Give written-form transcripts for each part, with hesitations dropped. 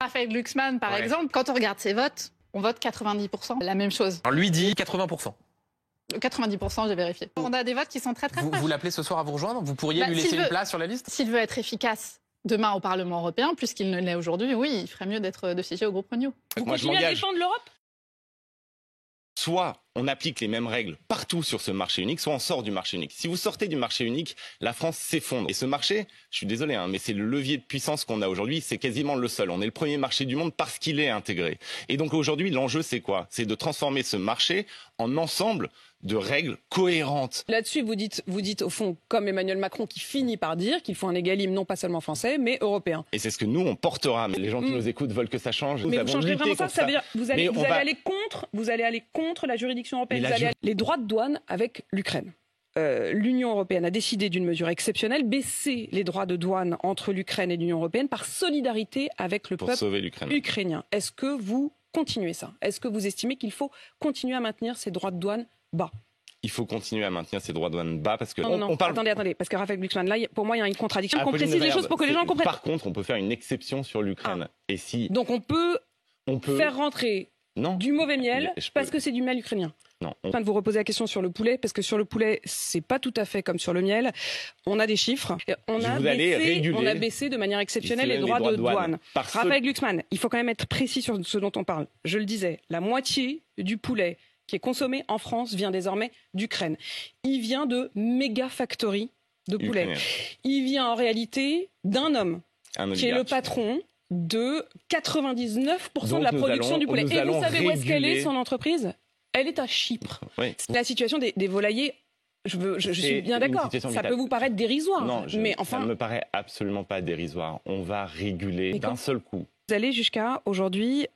Raphaël Glucksmann, par exemple, quand on regarde ses votes, on vote 90%. La même chose. Alors lui dit 80%. 90%, j'ai vérifié. On a des votes qui sont très proches. Vous l'appelez ce soir à vous rejoindre? Vous pourriez lui laisser une place sur la liste? S'il veut être efficace demain au Parlement européen, puisqu'il ne l'est aujourd'hui, oui, il ferait mieux de siéger au groupe Renew. Vous continuez à défendre l'Europe? Soit on applique les mêmes règles partout sur ce marché unique, soit on sort du marché unique. Si vous sortez du marché unique, la France s'effondre. Et ce marché, je suis désolé, mais c'est le levier de puissance qu'on a aujourd'hui, c'est quasiment le seul. On est le premier marché du monde parce qu'il est intégré. Et donc aujourd'hui, l'enjeu, c'est quoi? C'est de transformer ce marché en ensemble de règles cohérentes. Là-dessus, vous dites au fond, comme Emmanuel Macron, qui finit par dire qu'il faut un égalime non pas seulement français, mais européen. Et c'est ce que nous, on portera. Mais les gens qui nous écoutent veulent que ça change. Mais vous changerez vraiment ça? Ça veut dire vous allez aller contre la juridiction européenne. Les droits de douane avec l'Ukraine. L'Union européenne a décidé d'une mesure exceptionnelle, baisser les droits de douane entre l'Ukraine et l'Union européenne par solidarité avec le peuple ukrainien. Est-ce que vous continuez ça? Est-ce que vous estimez qu'il faut continuer à maintenir ces droits de douane bas? Il faut continuer à maintenir ces droits de douane bas parce que on parle... Attendez, parce que Raphaël Glucksmann, là, pour moi, il y a une contradiction. On précise les choses pour que les gens comprennent. Par contre, on peut faire une exception sur l'Ukraine. Et si... Donc on peut faire rentrer du mauvais miel parce que c'est du miel ukrainien. Non. Je vais vous reposer la question sur le poulet, parce que sur le poulet, c'est pas tout à fait comme sur le miel. On a des chiffres. On a baissé de manière exceptionnelle les droits de douane. Raphaël Glucksmann, il faut quand même être précis sur ce dont on parle. Je le disais, la moitié du poulet qui est consommé en France vient désormais d'Ukraine. Il vient de méga factories de poulet. Il vient en réalité d'un homme qui est le patron de 99% de la production du poulet. Et vous savez où est-ce qu'elle est, son entreprise? Elle est à Chypre. Oui. La situation des volaillers, je suis bien d'accord. Ça peut vous paraître dérisoire. Non, mais enfin, ça ne me paraît absolument pas dérisoire. On va réguler d'un seul coup. Vous allez jusqu'à aujourd'hui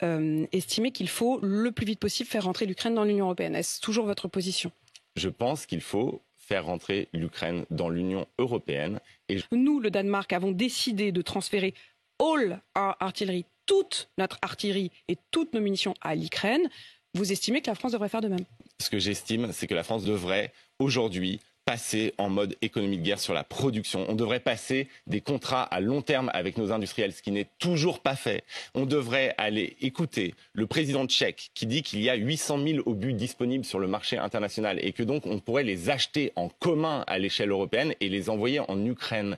estimer qu'il faut le plus vite possible faire rentrer l'Ukraine dans l'Union européenne. Est-ce toujours votre position? Je pense qu'il faut faire rentrer l'Ukraine dans l'Union européenne. Et nous, le Danemark, avons décidé de transférer all our artillery, toute notre artillerie et toutes nos munitions à l'Ukraine. Vous estimez que la France devrait faire de même? Ce que j'estime, c'est que la France devrait aujourd'hui passer en mode économie de guerre sur la production. On devrait passer des contrats à long terme avec nos industriels, ce qui n'est toujours pas fait. On devrait aller écouter le président tchèque qui dit qu'il y a 800 000 obus disponibles sur le marché international et que donc on pourrait les acheter en commun à l'échelle européenne et les envoyer en Ukraine.